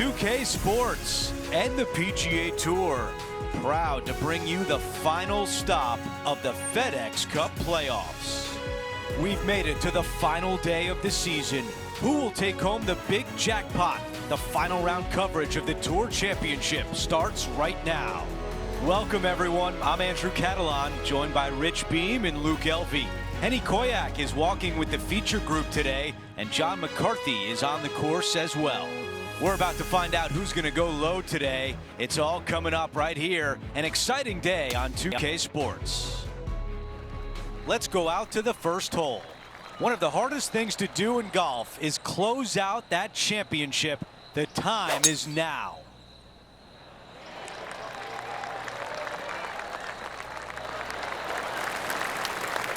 2K Sports and the PGA Tour, proud to bring you the final stop of the FedEx Cup playoffs. We've made it to the final day of the season. Who will take home the big jackpot? The final round coverage of the Tour Championship starts right now. Welcome everyone, I'm Andrew Catalan, joined by Rich Beam and Luke Elvey. Henny Koyak is walking with the feature group today, and John McCarthy is on the course as well. We're about to find out who's going to go low today. It's all coming up right here. An exciting day on 2K Sports. Let's go out to the first hole. One of the hardest things to do in golf is close out that championship. The time is now.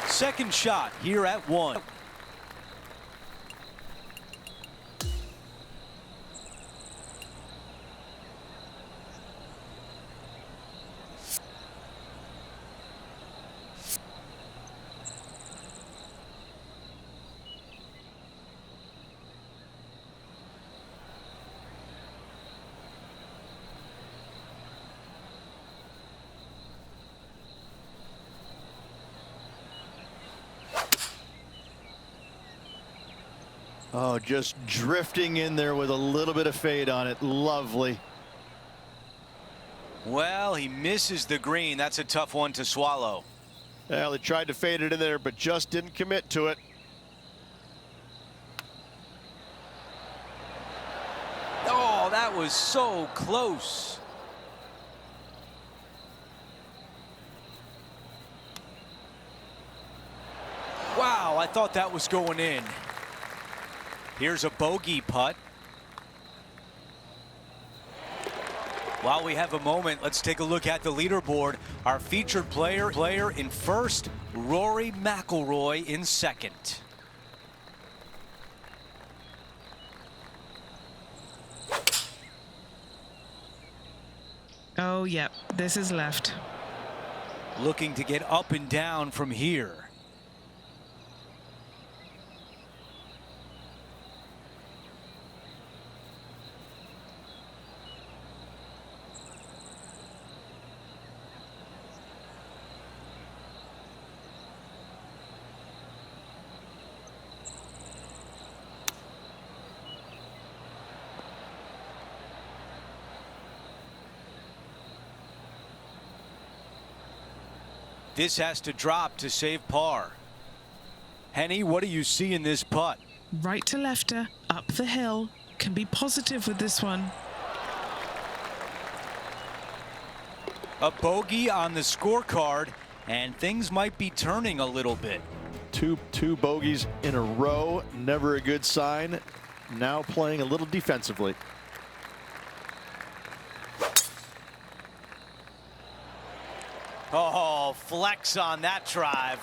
Second shot here at 1. Oh, just drifting in there with a little bit of fade on it. Lovely. Well, he misses the green. That's a tough one to swallow. Well, he tried to fade it in there, but just didn't commit to it. Oh, that was so close. Wow, I thought that was going in. Here's a bogey putt. While we have a moment, let's take a look at the leaderboard. Our featured player in first, Rory McIlroy in second. Oh, yep, this is left. Looking to get up and down from here. This has to drop to save par. Henny, what do you see in this putt? Right to lefter, up the hill. Can be positive with this one. A bogey on the scorecard, and things might be turning a little bit. Two bogeys in a row, never a good sign. Now playing a little defensively. Oh, flex on that drive.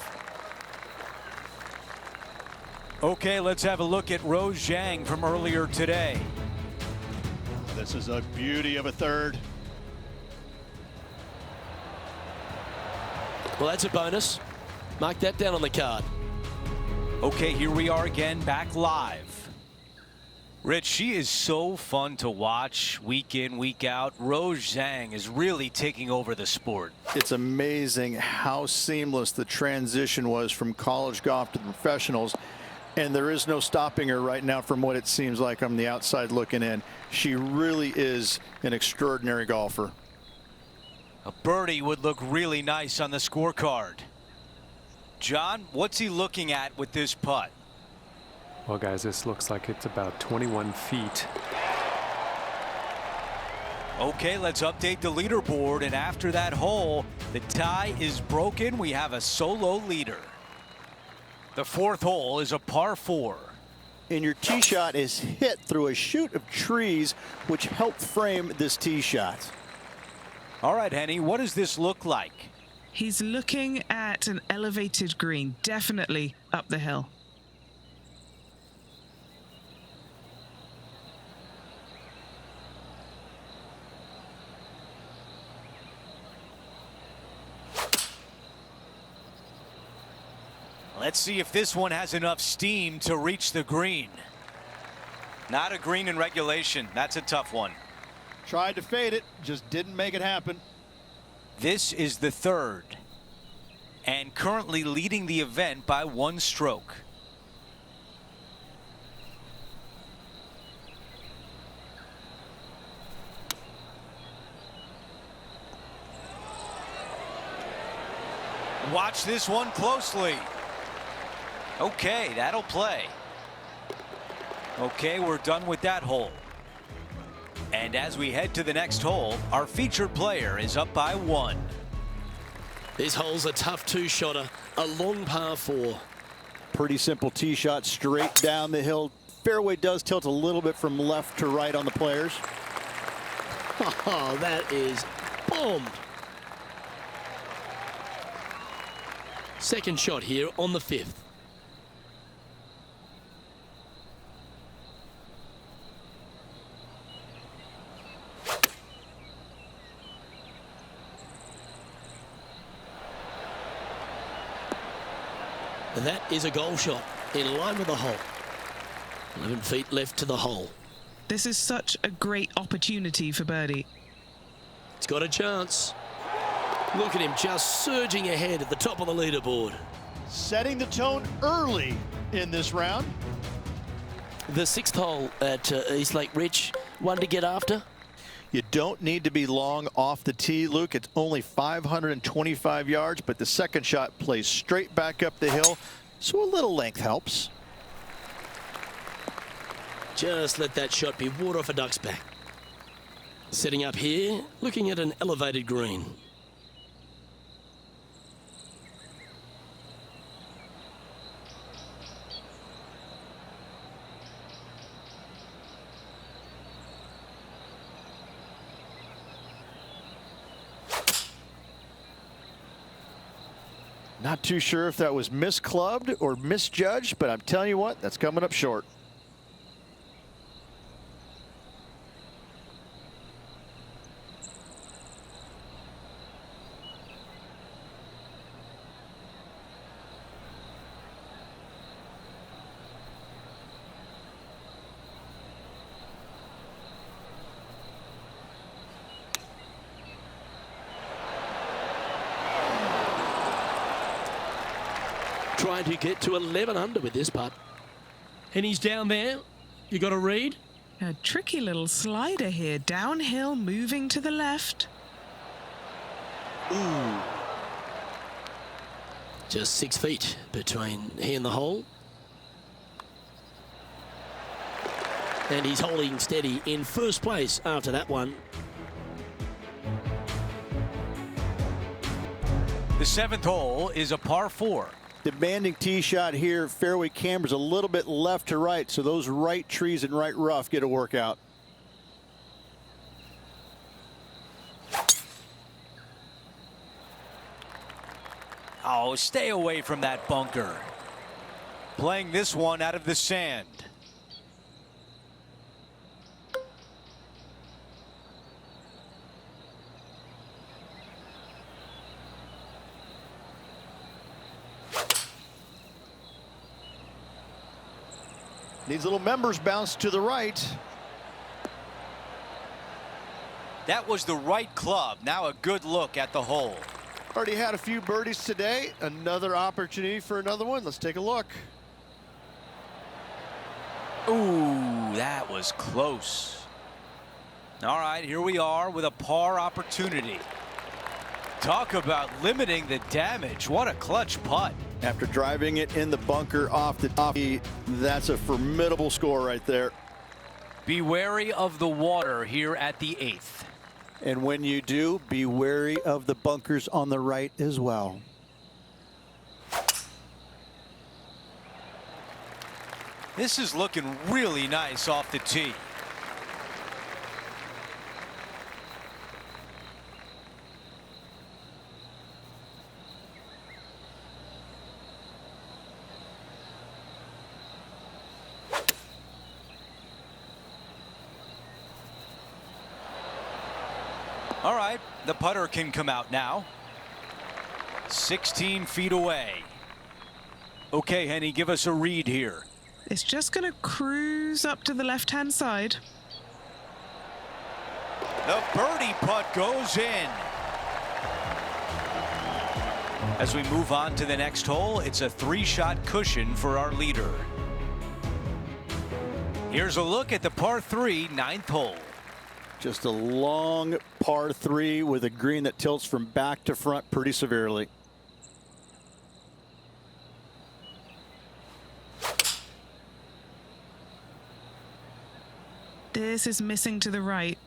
Okay, let's have a look at Rose Zhang from earlier today. This is a beauty of a third. Well, that's a bonus. Mark that down on the card. Okay, here we are again, back live. Rich, she is so fun to watch week in, week out. Rose Zhang is really taking over the sport. It's amazing how seamless the transition was from college golf to the professionals. And there is no stopping her right now from what it seems like on the outside looking in. She really is an extraordinary golfer. A birdie would look really nice on the scorecard. John, what's he looking at with this putt? Well, guys, this looks like it's about 21 feet. Okay, let's update the leaderboard, and after that hole, the tie is broken. We have a solo leader. The fourth hole is a par 4. And your tee shot is hit through a chute of trees, which help frame this tee shot. All right, Henny, what does this look like? He's looking at an elevated green, definitely up the hill. Let's see if this one has enough steam to reach the green. Not a green in regulation. That's a tough one. Tried to fade it, just didn't make it happen. This is the third, and currently leading the event by 1 stroke. Watch this one closely. Okay, that'll play. Okay, we're done with that hole. And as we head to the next hole, our featured player is up by 1. This hole's a tough 2-shotter, a long par 4. Pretty simple tee shot straight down the hill. Fairway does tilt a little bit from left to right on the players. Oh, that is bombed. Second shot here on the 5th. And that is a goal shot in line with the hole. 11 feet left to the hole. This is such a great opportunity for birdie. He's got a chance. Look at him just surging ahead at the top of the leaderboard. Setting the tone early in this round. The 6th hole at East Lake Ridge, one to get after. You don't need to be long off the tee, Luke. It's only 525 yards, but the second shot plays straight back up the hill, so a little length helps. Just let that shot be water off a duck's back. Setting up here, looking at an elevated green. Not too sure if that was misclubbed or misjudged, but I'm telling you what, that's coming up short. Trying to get to 11 under with this putt. And he's down there. You got to read. A tricky little slider here. Downhill, moving to the left. Ooh. Just 6 feet between he and the hole. And he's holding steady in first place after that one. The 7th hole is a par 4. Demanding tee shot here. Fairway cambers a little bit left to right, so those right trees and right rough get a workout. Oh, stay away from that bunker. Playing this one out of the sand. Needs a little members bounce to the right. That was the right club. Now a good look at the hole. Already had a few birdies today. Another opportunity for another one. Let's take a look. Ooh, that was close. All right, here we are with a par opportunity. Talk about limiting the damage. What a clutch putt. After driving it in the bunker off the tee, that's a formidable score right there. Be wary of the water here at the 8th. And when you do, be wary of the bunkers on the right as well. This is looking really nice off the tee. All right, the putter can come out now. 16 feet away. Okay, Henny, give us a read here. It's just going to cruise up to the left-hand side. The birdie putt goes in. As we move on to the next hole, it's a 3-shot cushion for our leader. Here's a look at the par 3 9th hole. Just a long par 3 with a green that tilts from back to front pretty severely. This is missing to the right.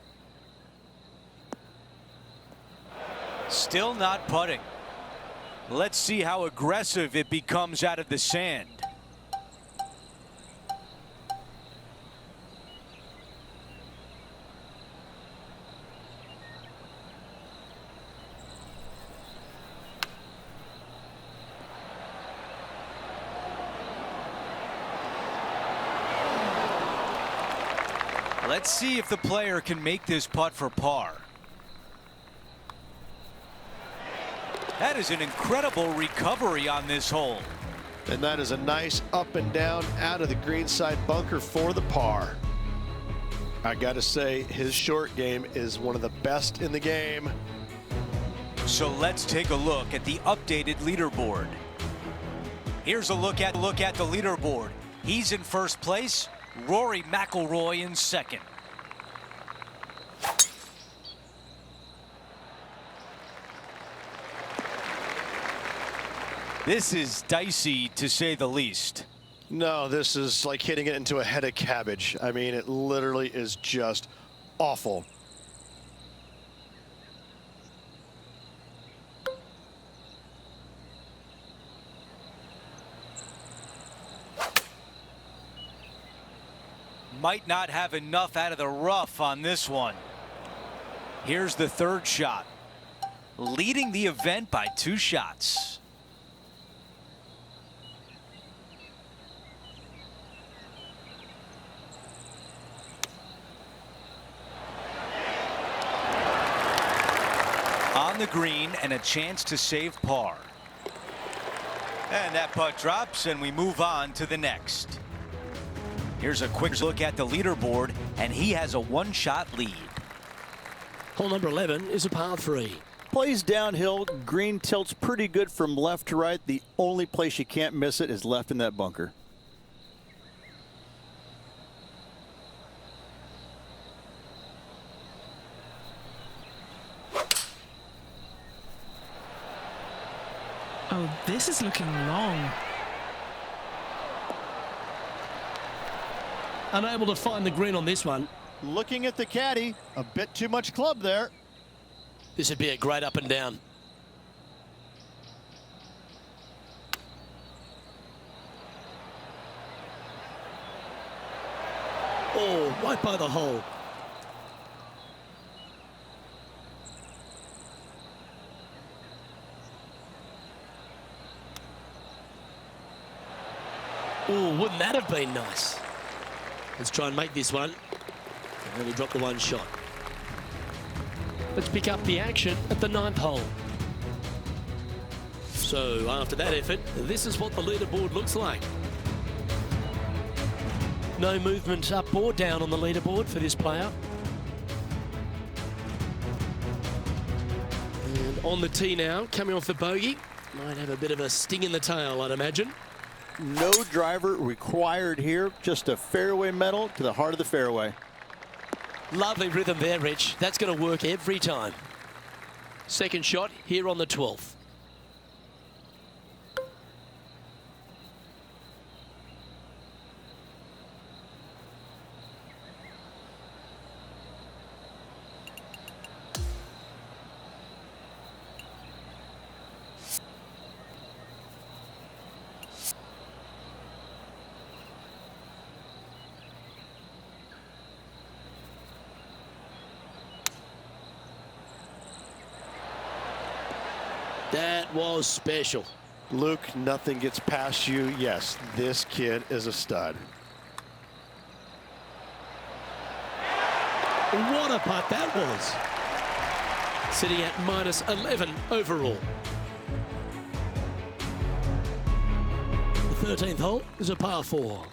Still not putting. Let's see how aggressive it becomes out of the sand. Let's see if the player can make this putt for par. That is an incredible recovery on this hole. And that is a nice up and down out of the greenside bunker for the par. I got to say, his short game is one of the best in the game. So let's take a look at the updated leaderboard. Here's a look at the leaderboard. He's in first place. Rory McIlroy in second. This is dicey, to say the least. No, this is like hitting it into a head of cabbage. I mean, it literally is just awful. Might not have enough out of the rough on this one. Here's the 3rd shot. Leading the event by 2 shots. On the green and a chance to save par. And that putt drops and we move on to the next. Here's a quick look at the leaderboard, and he has a 1-shot lead. Hole number 11 is a par 3. Plays downhill, green tilts pretty good from left to right. The only place you can't miss it is left in that bunker. Oh, this is looking long. Unable to find the green on this one. Looking at the caddy, a bit too much club there. This would be a great up and down. Oh, right by the hole. Oh, wouldn't that have been nice? Let's try and make this one. And only drop the 1 shot. Let's pick up the action at the 9th hole. So after that effort, this is what the leaderboard looks like. No movement up or down on the leaderboard for this player. And on the tee now, coming off the bogey. Might have a bit of a sting in the tail, I'd imagine. No driver required here, just a fairway metal to the heart of the fairway. Lovely rhythm there, Rich. That's going to work every time. Second shot here on the 12th. That was special. Luke, nothing gets past you. Yes, this kid is a stud. What a putt that was. Sitting at minus 11 overall. The 13th hole is a par 4.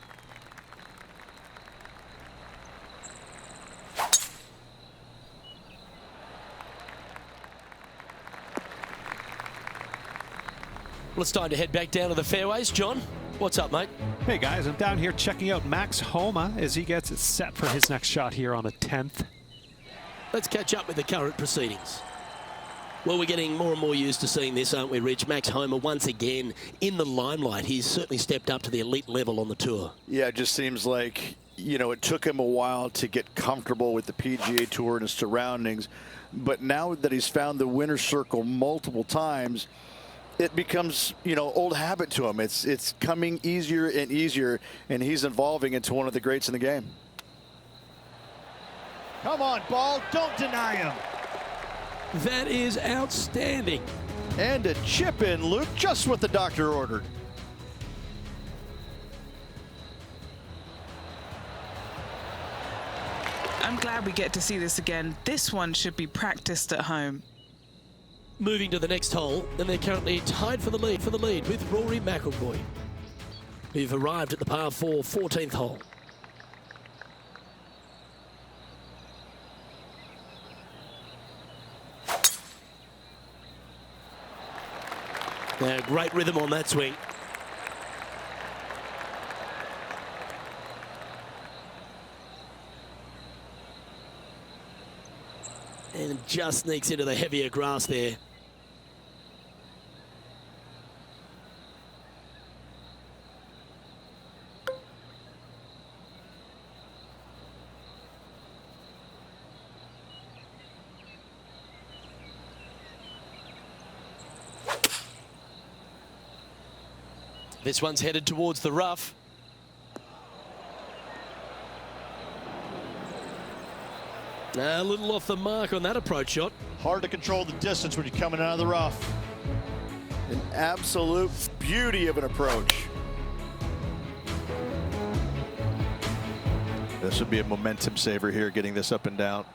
Well, it's time to head back down to the fairways. John, what's up, mate? Hey guys, I'm down here checking out Max Homa as he gets set for his next shot here on the 10th. Let's catch up with the current proceedings. Well, we're getting more and more used to seeing this, aren't we, Rich? Max Homa once again in the limelight. He's certainly stepped up to the elite level on the tour. Yeah, it just seems like, you know, it took him a while to get comfortable with the PGA Tour and his surroundings. But now that he's found the winner's circle multiple times, it becomes, you know, old habit to him. It's coming easier and easier, and he's evolving into one of the greats in the game. Come on, ball, don't deny him. That is outstanding. And a chip in, Luke, just what the doctor ordered. I'm glad we get to see this again. This one should be practiced at home. Moving to the next hole, and they're currently tied for the lead with Rory McIlroy, who've arrived at the par 4 14th hole. Great rhythm on that swing. And just sneaks into the heavier grass there. This one's headed towards the rough. A little off the mark on that approach shot. Hard to control the distance when you're coming out of the rough. An absolute beauty of an approach. This would be a momentum saver here, getting this up and down.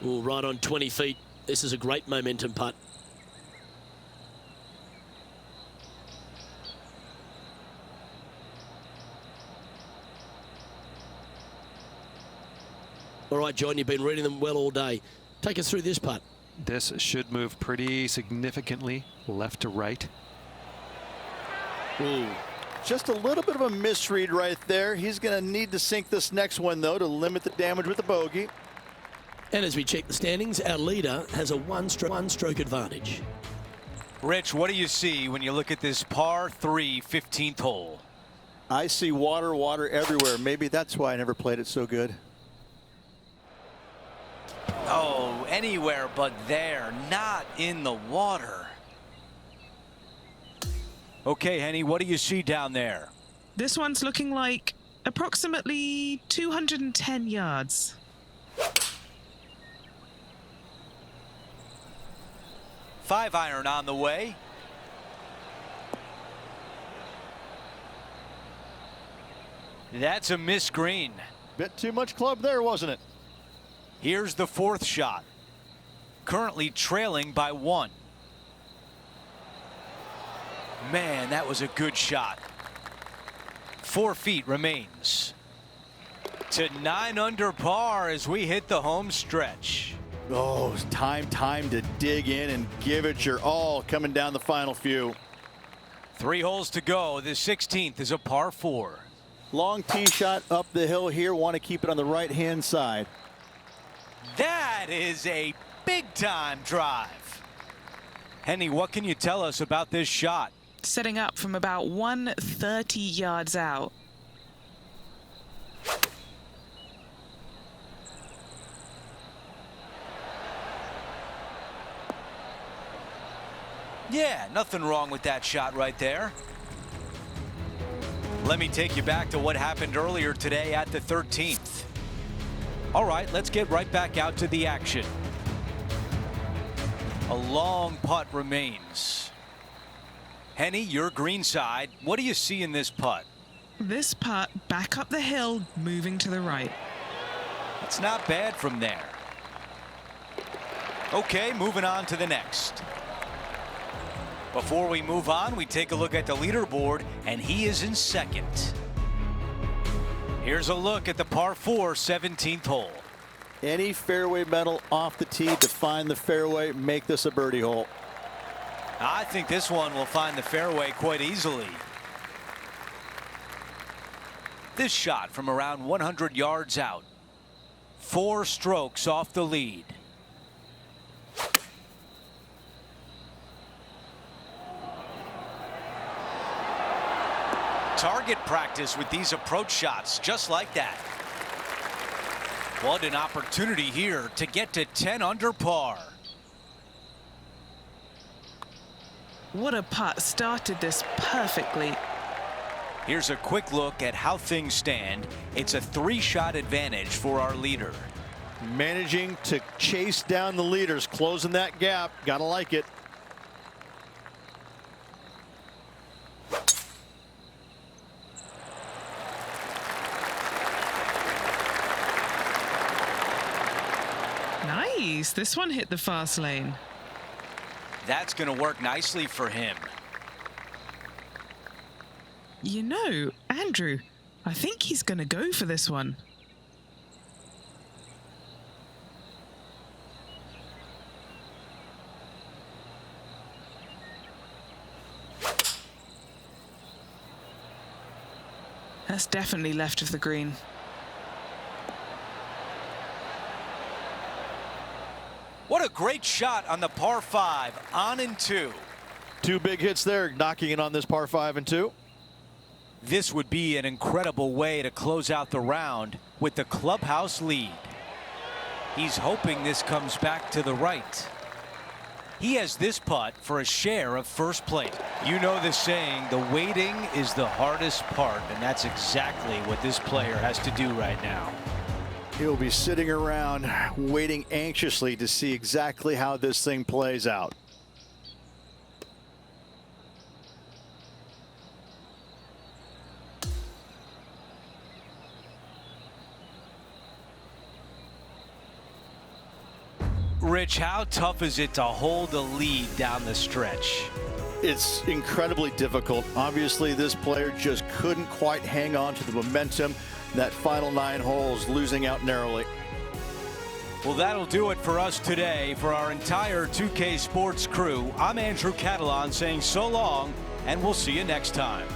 Ooh, right on 20 feet. This is a great momentum putt. All right, John, you've been reading them well all day. Take us through this putt. This should move pretty significantly left to right. Ooh. Just a little bit of a misread right there. He's going to need to sink this next one, though, to limit the damage with the bogey. And as we check the standings, our leader has a one-stroke advantage. Rich, what do you see when you look at this par 3 15th hole? I see water, water everywhere. Maybe that's why I never played it so good. Oh, anywhere but there, not in the water. Okay, Henny, what do you see down there? This one's looking like approximately 210 yards. Five iron on the way. That's a missed green. Bit too much club there, wasn't it? Here's the fourth shot. Currently trailing by 1. Man, that was a good shot. 4 feet remains. To 9 under par as we hit the home stretch. Oh, it's time to dig in and give it your all coming down the final few. 3 holes to go. The 16th is a par 4. Long tee shot up the hill here. Want to keep it on the right-hand side. That is a big-time drive. Henny, what can you tell us about this shot? Setting up from about 130 yards out. Yeah, nothing wrong with that shot right there. Let me take you back to what happened earlier today at the 13th. All right, let's get right back out to the action. A long putt remains. Henny, your green side. What do you see in this putt? This putt back up the hill, moving to the right. It's not bad from there. Okay, moving on to the next. Before we move on, we take a look at the leaderboard, and he is in second. Here's a look at the par 4 17th hole. Any fairway metal off the tee to find the fairway, make this a birdie hole. I think this one will find the fairway quite easily. This shot from around 100 yards out. 4 strokes off the lead. Target practice with these approach shots, just like that. What an opportunity here to get to 10 under par. What a putt. Started this perfectly. Here's a quick look at how things stand. It's a 3-shot advantage for our leader. Managing to chase down the leaders, closing that gap. Gotta like it. Nice. This one hit the fast lane. That's going to work nicely for him. You know, Andrew, I think he's going to go for this one. That's definitely left of the green. What a great shot on the par 5, on and 2. 2 big hits there, knocking it on this par 5 and 2. This would be an incredible way to close out the round with the clubhouse lead. He's hoping this comes back to the right. He has this putt for a share of first place. You know the saying, the waiting is the hardest part, and that's exactly what this player has to do right now. He'll be sitting around waiting anxiously to see exactly how this thing plays out. Rich, how tough is it to hold the lead down the stretch? It's incredibly difficult. Obviously, this player just couldn't quite hang on to the momentum. That final 9 holes, losing out narrowly. Well, that'll do it for us today. For our entire 2K Sports crew, I'm Andrew Catalan saying so long, and we'll see you next time.